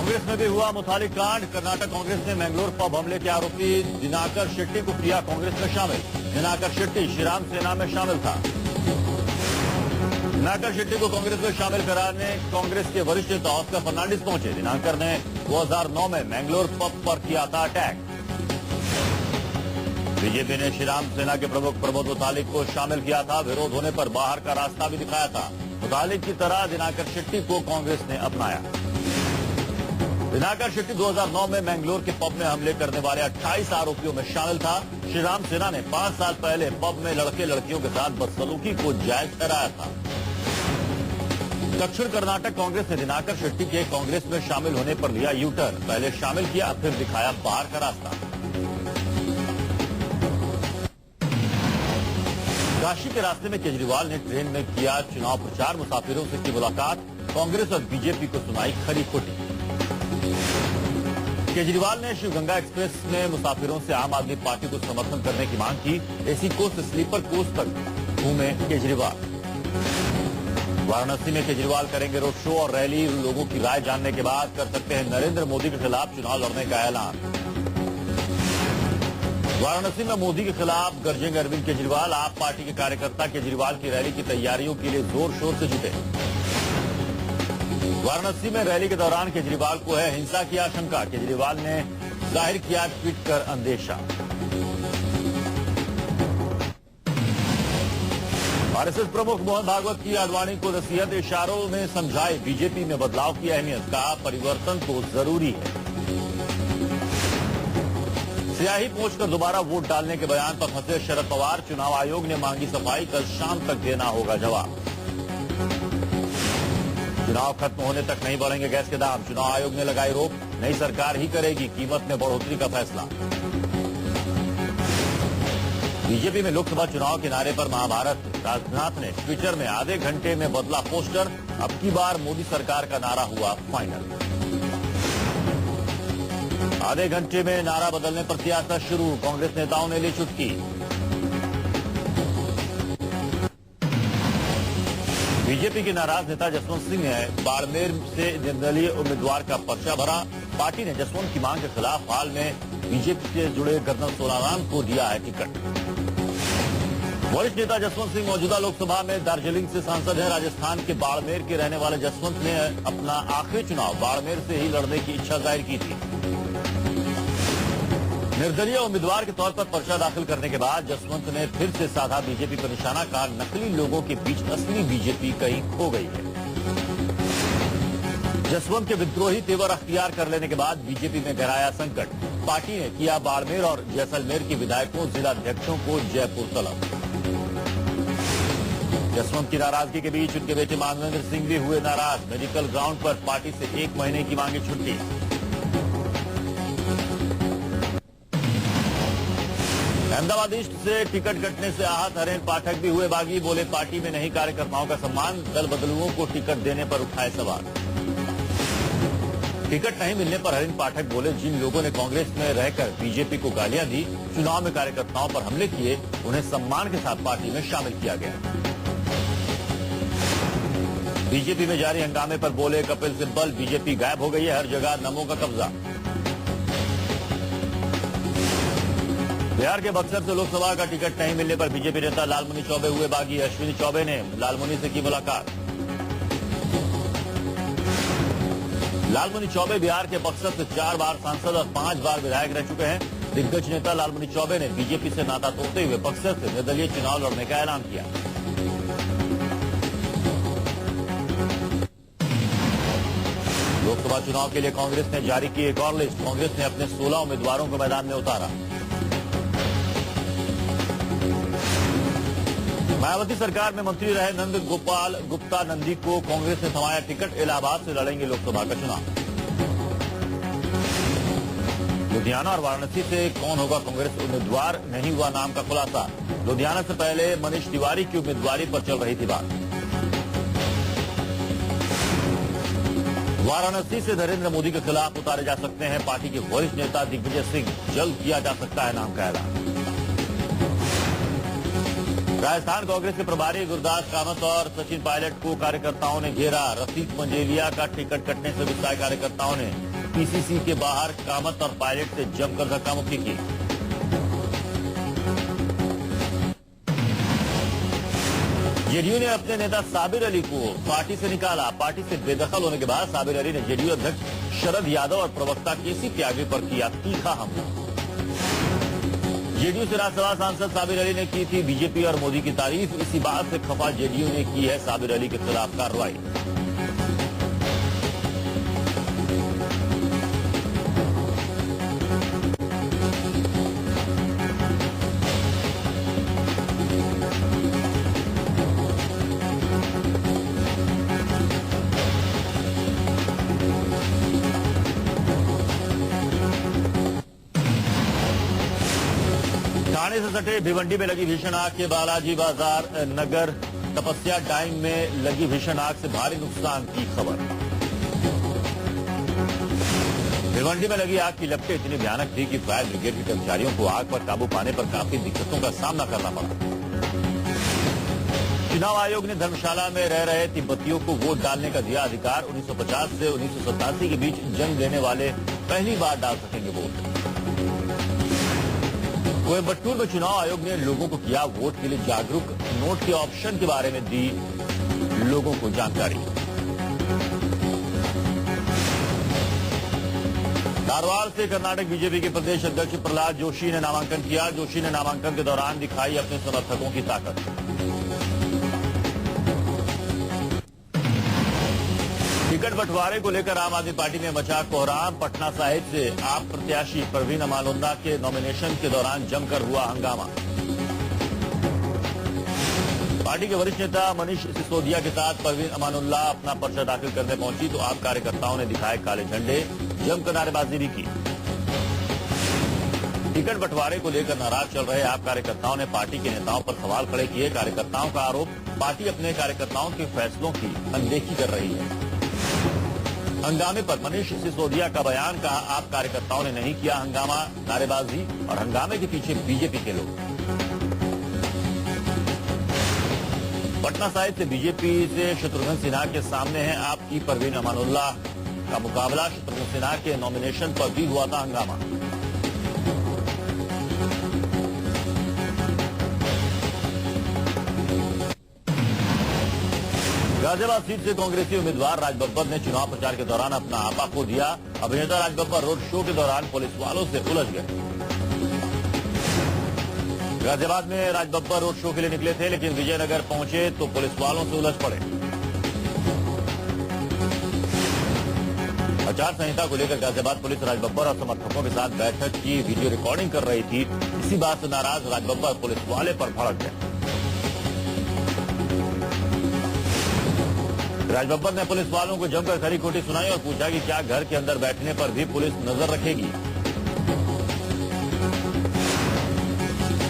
कांग्रेस में भी हुआ मुथालिक कांड। कर्नाटक कांग्रेस ने मैंगलोर पब हमले के आरोपी दिनाकर शेट्टी को किया कांग्रेस में शामिल। दिनाकर शेट्टी श्रीराम सेना में शामिल था। दिनाकर शेट्टी को कांग्रेस में शामिल कराने कांग्रेस के वरिष्ठ नेता ऑस्कर फर्नांडिस पहुंचे। दिनाकर ने 2009 में मैंगलोर पब पर किया था अटैक। बीजेपी ने श्रीराम सेना के प्रमुख प्रमोद मुतालिक को शामिल किया था। विरोध होने पर बाहर का रास्ता भी दिखाया था। मुतालिक की तरह दिनाकर शेट्टी को कांग्रेस ने अपनाया। दिनाकर शेट्टी 2009 में मैंगलोर के पब में हमले करने वाले 28 आरोपियों में शामिल था। श्रीराम सेना ने 5 साल पहले पब में लड़के लड़कियों के साथ बदसलूकी को जायज ठहराया था। दक्षिण कर्नाटक कांग्रेस ने दिनाकर शेट्टी के कांग्रेस में शामिल होने पर लिया यू टर्न। पहले शामिल किया, फिर दिखाया बाहर का रास्ता। काशी के रास्ते में केजरीवाल ने ट्रेन में किया चुनाव प्रचार। मुसाफिरों से की मुलाकात। कांग्रेस और बीजेपी को सुनाई खरी खोटी। केजरीवाल ने शिवगंगा एक्सप्रेस में मुसाफिरों से आम आदमी पार्टी को समर्थन करने की मांग की। एसी कोच से स्लीपर कोच तक घूमे केजरीवाल। वाराणसी में केजरीवाल करेंगे रोड शो और रैली। लोगों की राय जानने के बाद कर सकते हैं नरेंद्र मोदी के खिलाफ चुनाव लड़ने का ऐलान। वाराणसी में मोदी के खिलाफ गरजेंगे अरविंद केजरीवाल। आप पार्टी के कार्यकर्ता केजरीवाल की रैली की तैयारियों के लिए जोर शोर से जुटे। वाराणसी में रैली के दौरान केजरीवाल को है हिंसा की आशंका। केजरीवाल ने जाहिर किया ट्वीट कर अंदेशा। आरएसएस प्रमुख मोहन भागवत की आडवाणी को नसीहत। इशारों में समझाए बीजेपी में बदलाव की अहमियत। कहा परिवर्तन तो जरूरी है। स्याही पोंछकर दोबारा वोट डालने के बयान पर फंसे शरद पवार। चुनाव आयोग ने मांगी सफाई। कल शाम तक देना होगा जवाब। चुनाव खत्म होने तक नहीं बढ़ेंगे गैस के दाम। चुनाव आयोग ने लगाई रोक। नई सरकार ही करेगी कीमत में बढ़ोतरी का फैसला। बीजेपी में लोकसभा चुनाव के नारे पर महाभारत। राजनाथ ने ट्विटर में आधे घंटे में बदला पोस्टर। अब की बार मोदी सरकार का नारा हुआ फाइनल। आधे घंटे में नारा बदलने पर सियासत शुरू। कांग्रेस नेताओं ने ली चुटकी। बीजेपी के नाराज नेता जसवंत सिंह ने बाड़मेर से निर्दलीय उम्मीदवार का पर्चा भरा। पार्टी ने जसवंत की मांग के खिलाफ हाल में बीजेपी से जुड़े कर्नल सोनाराम को दिया है टिकट। वरिष्ठ नेता जसवंत सिंह मौजूदा लोकसभा में दार्जिलिंग से सांसद हैं। राजस्थान के बाड़मेर के रहने वाले जसवंत ने अपना आखिरी चुनाव बाड़मेर से ही लड़ने की इच्छा जाहिर की थी। निर्दलीय उम्मीदवार के तौर पर पर्चा दाखिल करने के बाद जसवंत ने फिर से साधा बीजेपी पर निशाना। कहा नकली लोगों के बीच असली बीजेपी कहीं खो गई है। जसवंत के विद्रोही तेवर अख्तियार कर लेने के बाद बीजेपी में गहराया संकट। पार्टी ने किया बाड़मेर और जैसलमेर के विधायकों जिलाध्यक्षों को जयपुर तलब। जसवंत की नाराजगी के बीच उनके बेटे मानवेंद्र सिंह भी हुए नाराज। मेडिकल ग्राउंड पर पार्टी से 1 महीने की मांगी छुट्टी। अहमदाबाद ईस्ट से टिकट कटने से आहत हरेन पाठक भी हुए बागी। बोले पार्टी में नहीं कार्यकर्ताओं का सम्मान। दल बदलुओं को टिकट देने पर उठाए सवाल। टिकट नहीं मिलने पर हरेन पाठक बोले जिन लोगों ने कांग्रेस में रहकर बीजेपी को गालियां दी, चुनाव में कार्यकर्ताओं पर हमले किए, उन्हें सम्मान के साथ पार्टी में शामिल किया गया। बीजेपी में जारी हंगामे पर बोले कपिल सिब्बल बीजेपी गायब हो गई है, हर जगह नमो का कब्जा। बिहार के बक्सर से लोकसभा का टिकट नहीं मिलने पर बीजेपी नेता लालमुनि चौबे हुए बागी। अश्विनी चौबे ने लालमुनि से की मुलाकात। लालमुनि चौबे बिहार के बक्सर से 4 बार सांसद और 5 बार विधायक रह चुके हैं। दिग्गज नेता लालमुनि चौबे ने बीजेपी से नाता तोड़ते हुए बक्सर से निर्दलीय चुनाव लड़ने का ऐलान किया। लोकसभा चुनाव के लिए कांग्रेस ने जारी की एक और लिस्ट। कांग्रेस ने अपने 16 उम्मीदवारों को मैदान में उतारा। मायावती सरकार में मंत्री रहे नंद गोपाल गुप्ता नंदी को कांग्रेस ने थमाया टिकट। इलाहाबाद से लड़ेंगे लोकसभा का चुनाव। लुधियाना और वाराणसी से कौन होगा कांग्रेस उम्मीदवार, नहीं हुआ नाम का खुलासा। लुधियाना से पहले मनीष तिवारी की उम्मीदवारी पर चल रही थी बात। वाराणसी से नरेंद्र मोदी के खिलाफ उतारे जा सकते हैं पार्टी के वरिष्ठ नेता दिग्विजय सिंह। जल्द किया जा सकता है नाम का ऐलान। राजस्थान कांग्रेस के प्रभारी गुरदास कामत और सचिन पायलट को कार्यकर्ताओं ने घेरा। रफीक मंजेलिया का टिकट कटने से गुस्साए कार्यकर्ताओं ने पीसीसी के बाहर कामत और पायलट से जमकर धक्का मुक्की की। जेडीयू ने अपने नेता साबिर अली को पार्टी से निकाला। पार्टी से बेदखल होने के बाद साबिर अली ने जेडीयू अध्यक्ष शरद यादव और प्रवक्ता केसी त्यागी पर किया तीखा हमला। जेडीयू से राज्यसभा सांसद साबिर अली ने की थी बीजेपी और मोदी की तारीफ। इसी बात से खफा जेडीयू ने की है साबिर अली के खिलाफ कार्रवाई। थाने से सटे भिवंडी में लगी भीषण आग के बालाजी बाजार नगर तपस्या डाइम में लगी भीषण आग से भारी नुकसान की खबर। भिवंडी में लगी आग की लपटें इतनी भयानक थी कि फायर ब्रिगेड के कर्मचारियों को आग पर काबू पाने पर काफी दिक्कतों का सामना करना पड़ा। चुनाव आयोग ने धर्मशाला में रह रहे तिब्बतियों को वोट डालने का दिया अधिकार। 1950 से 1987 के बीच जन्म लेने वाले पहली बार डाल सकेंगे वोट। कोयम्बटूर में चुनाव आयोग ने लोगों को किया वोट के लिए जागरूक। नोट के ऑप्शन के बारे में दी लोगों को जानकारी। धारवाड़ से कर्नाटक बीजेपी के प्रदेश अध्यक्ष प्रहलाद जोशी ने नामांकन किया। जोशी ने नामांकन के दौरान दिखाई अपने समर्थकों की ताकत। टिकट बंटवारे को लेकर आम आदमी पार्टी में मचा कोहराम। पटना साहिब से आप प्रत्याशी परवीन अमानुल्लाह के नॉमिनेशन के दौरान जमकर हुआ हंगामा। पार्टी के वरिष्ठ नेता मनीष सिसोदिया के साथ परवीन अमानुल्लाह अपना पर्चा दाखिल करने पहुंची तो आप कार्यकर्ताओं ने दिखाए काले झंडे, जमकर नारेबाजी भी की। टिकट बंटवारे को लेकर नाराज चल रहे आप कार्यकर्ताओं ने पार्टी के नेताओं पर सवाल खड़े किए। कार्यकर्ताओं का आरोप, पार्टी अपने कार्यकर्ताओं के फैसलों की अनदेखी कर रही है। हंगामे पर मनीष सिसोदिया का बयान, कहा आप कार्यकर्ताओं ने नहीं किया हंगामा, नारेबाजी और हंगामे के पीछे बीजेपी के लोग। पटना साहिब से बीजेपी से शत्रुघ्न सिन्हा के सामने है आपकी परवीन अमानुल्लाह का मुकाबला। शत्रुघ्न सिन्हा के नॉमिनेशन पर भी हुआ था हंगामा। गाजियाबाद सीट से कांग्रेसी उम्मीदवार राज बब्बर ने चुनाव प्रचार के दौरान अपना आपा खो दिया। अभिनेता राज बब्बर रोड शो के दौरान पुलिस वालों से उलझ गए। गाजियाबाद में राज बब्बर रोड शो के लिए निकले थे, लेकिन विजयनगर पहुंचे तो पुलिस वालों से उलझ पड़े। आचार संहिता को लेकर गाजियाबाद पुलिस राज बब्बर और समर्थकों के साथ बैठक की वीडियो रिकॉर्डिंग कर रही थी। इसी बात से नाराज राज बब्बर पुलिस वाले पर भड़क गए। राज बब्बर ने पुलिस वालों को जमकर खरी खोटी सुनाई और पूछा कि क्या घर के अंदर बैठने पर भी पुलिस नजर रखेगी।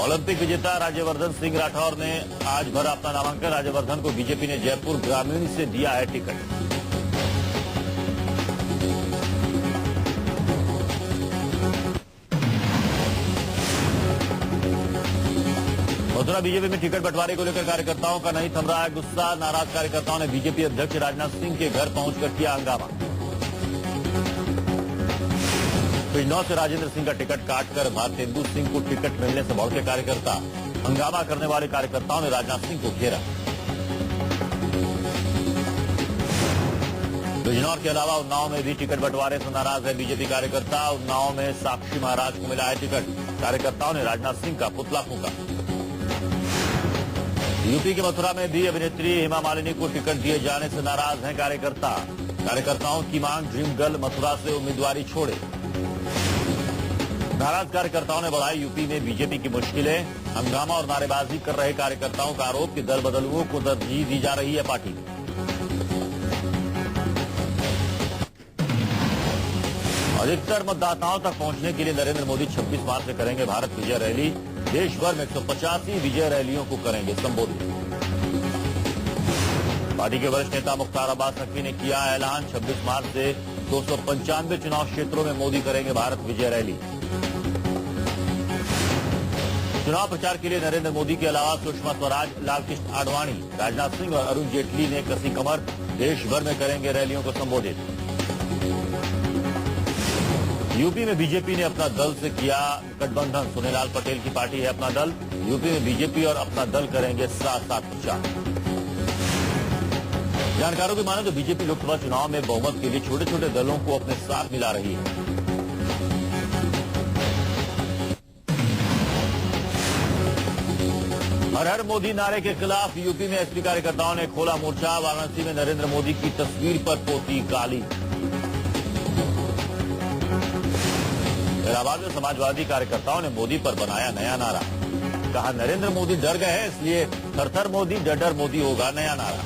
ओलंपिक विजेता राज्यवर्धन सिंह राठौर ने आज भरा अपना नामांकन। राज्यवर्धन को बीजेपी ने जयपुर ग्रामीण से दिया है टिकट। मथुरा बीजेपी में टिकट बंटवारे को लेकर कार्यकर्ताओं का नहीं थम रहा है गुस्सा। नाराज कार्यकर्ताओं ने बीजेपी अध्यक्ष राजनाथ सिंह के घर पहुंचकर किया हंगामा। बिजनौर से राजेंद्र सिंह का टिकट काटकर भारतेंदु सिंह को टिकट मिलने से भड़के कार्यकर्ता। हंगामा करने वाले कार्यकर्ताओं ने राजनाथ सिंह को घेरा। बिजनौर के अलावा उन्नाव में भी टिकट बंटवारे से नाराज है बीजेपी कार्यकर्ता। उन्नाव में साक्षी महाराज को मिला है टिकट। कार्यकर्ताओं ने राजनाथ सिंह का पुतला फूंका। यूपी के मथुरा में भी अभिनेत्री हेमा मालिनी को टिकट दिए जाने से नाराज हैं कार्यकर्ता। कार्यकर्ताओं की मांग ड्रीम गर्ल मथुरा से उम्मीदवारी छोड़े। नाराज कार्यकर्ताओं ने बढ़ाई यूपी में बीजेपी की मुश्किलें। हंगामा और नारेबाजी कर रहे कार्यकर्ताओं का आरोप कि दल बदलुओं को तरजीह दी जा रही है पार्टी में। अधिकतर मतदाताओं तक पहुंचने के लिए नरेंद्र मोदी 26 मार्च से करेंगे भारत विजय रैली। देश भर में 185 विजय रैलियों को करेंगे संबोधित। पार्टी के वरिष्ठ नेता मुख्तार अब्बास नकवी ने किया ऐलान, 26 मार्च से 295 चुनाव क्षेत्रों में मोदी करेंगे भारत विजय रैली। चुनाव प्रचार के लिए नरेंद्र मोदी के अलावा सुषमा स्वराज, लालकृष्ण आडवाणी, राजनाथ सिंह और अरुण जेटली ने कसी कमर। देश भर में करेंगे रैलियों को संबोधित। यूपी में बीजेपी ने अपना दल से किया गठबंधन। सोनेलाल पटेल की पार्टी है अपना दल। यूपी में बीजेपी और अपना दल करेंगे साथ साथ प्रचार। जानकारों की माने तो बीजेपी लोकसभा चुनाव में बहुमत के लिए छोटे छोटे दलों को अपने साथ मिला रही है। हर हर मोदी नारे के खिलाफ यूपी में एसपी कार्यकर्ताओं ने खोला मोर्चा। वाराणसी में नरेंद्र मोदी की तस्वीर पर पोती काली। इलाहाबाद में समाजवादी कार्यकर्ताओं ने मोदी पर बनाया नया नारा। कहा नरेंद्र मोदी डर गए हैं, इसलिए थरथर मोदी डर मोदी होगा नया नारा।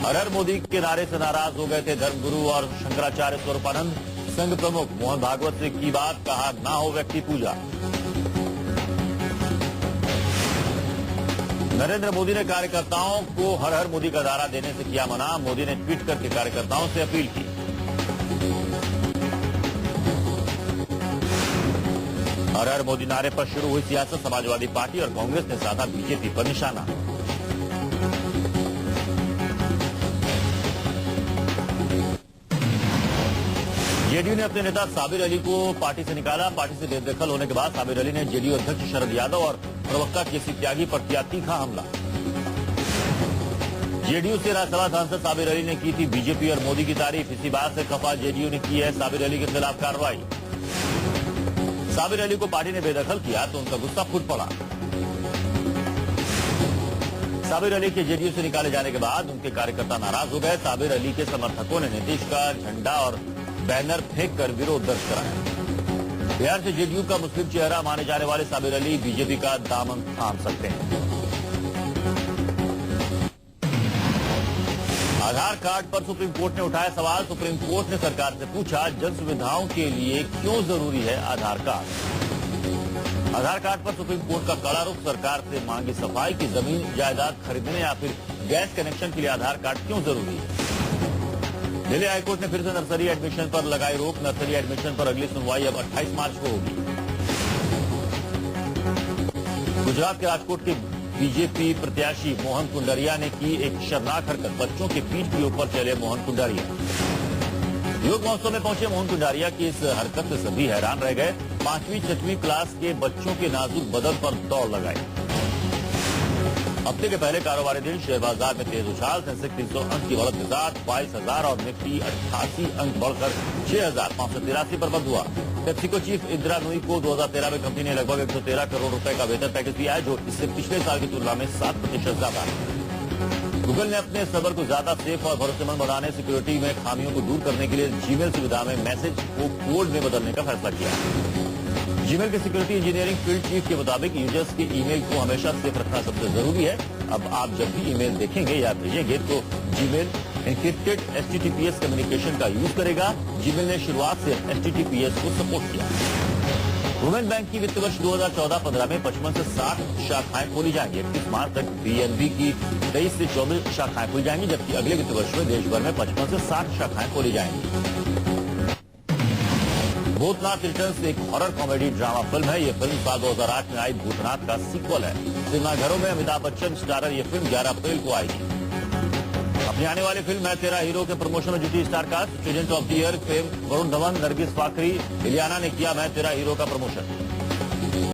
हर हर मोदी के नारे से नाराज हो गए थे धर्मगुरु और शंकराचार्य स्वरूपानंद। संघ प्रमुख मोहन भागवत से की बात, कहा ना हो व्यक्ति पूजा। नरेंद्र मोदी ने कार्यकर्ताओं को हर हर मोदी का नारा देने से किया मना। मोदी ने ट्वीट करके कार्यकर्ताओं से अपील की। हर हर मोदी नारे पर शुरू हुई सियासत। समाजवादी पार्टी और कांग्रेस ने साधा बीजेपी पर निशाना। जेडीयू ने अपने नेता साबिर अली को पार्टी से निकाला। पार्टी से बेदखल होने के बाद साबिर अली ने जेडीयू अध्यक्ष शरद यादव और प्रवक्ता केसी त्यागी पर किया तीखा हमला। जेडीयू से राज्यसभा सांसद साबिर अली ने की थी बीजेपी और मोदी की तारीफ। इसी बात से खफा जेडीयू ने की है साबिर अली के खिलाफ कार्रवाई। साबिर अली को पार्टी ने बेदखल किया तो उनका गुस्सा फूट पड़ा। साबिर अली के जेडीयू से निकाले जाने के बाद उनके कार्यकर्ता नाराज हो गए। साबिर अली के समर्थकों ने नीतीश का झंडा और बैनर फेंक कर विरोध दर्ज कराया। बिहार से जेडीयू का मुस्लिम चेहरा माने जाने वाले साबिर अली बीजेपी का दामन थाम सकते हैं। आधार कार्ड पर सुप्रीम कोर्ट ने उठाया सवाल। सुप्रीम कोर्ट ने सरकार से पूछा जन सुविधाओं के लिए क्यों जरूरी है आधार कार्ड। आधार कार्ड पर सुप्रीम कोर्ट का कड़ा रुख। सरकार से मांगी सफाई की जमीन जायदाद खरीदने या फिर गैस कनेक्शन के लिए आधार कार्ड क्यों जरूरी है। दिल्ली हाईकोर्ट ने फिर से नर्सरी एडमिशन पर लगाई रोक। नर्सरी एडमिशन पर अगली सुनवाई अब 28 मार्च को होगी। गुजरात के राजकोट के बीजेपी प्रत्याशी मोहन कुंडारिया ने की एक शर्मनाक हरकत। बच्चों के पीठ के ऊपर चले मोहन कुंडारिया। योग महोत्सव में पहुंचे मोहन कुंडारिया की इस हरकत से सभी हैरान रह गए। 5वीं 6वीं क्लास के बच्चों के नाजुक बदन पर दौड़ लगाई। हफ्ते के पहले कारोबारी दिन शेयर बाजार में तेज उछाल। सेंसेक्स 300 अंक की बढ़त के साथ 22,000 और निफ्टी 88 अंक बढ़कर 6,583 पर बंद हुआ। पेप्सिको चीफ इंदिरा नूई को 2013 में कंपनी ने लगभग 113 करोड़ रुपए का वेतन पैकेज दिया है, जो इससे पिछले साल की तुलना में 7% ज्यादा है। गूगल ने अपने सर्वर को ज्यादा सेफ और भरोसेमंद बनाने, सिक्योरिटी में खामियों को दूर करने के लिए जीमेल सुविधा में मैसेज को कोड में बदलने का फैसला किया। जीमेल के सिक्योरिटी इंजीनियरिंग फील्ड चीफ के मुताबिक यूजर्स के ईमेल को हमेशा सेफ रखना सबसे जरूरी है। अब आप जब भी ईमेल देखेंगे या भेजेंगे तो जीमेल एन्क्रिप्टेड HTTPS कम्युनिकेशन का यूज करेगा। जीमेल ने शुरुआत से HTTPS को सपोर्ट किया। वुमेन बैंक की वित्त वर्ष 2014-15 में 55 से 60 शाखाएं खोली जाएंगी। 31 मार्च तक BNB की 23 से 24 शाखाएं खुल जाएंगी, जबकि अगले वित्त वर्ष में देश भर में 55 से 60 शाखाएं खोली जाएंगी। भूतनाथ रिटर्न्स एक हॉरर कॉमेडी ड्रामा फिल्म है। ये फिल्म साल 2008 में आई भूतनाथ का सीक्वल है। सिनेमाघरों में अमिताभ बच्चन स्टारर ये फिल्म 11 अप्रैल को आएगी। अपनी आने वाली फिल्म मैं तेरा हीरो के प्रमोशन में जुटी star cast. Student of the year fame Varun Dhawan, Nargis Fakhri, Ileana ने किया मैं तेरा हीरो का प्रमोशन।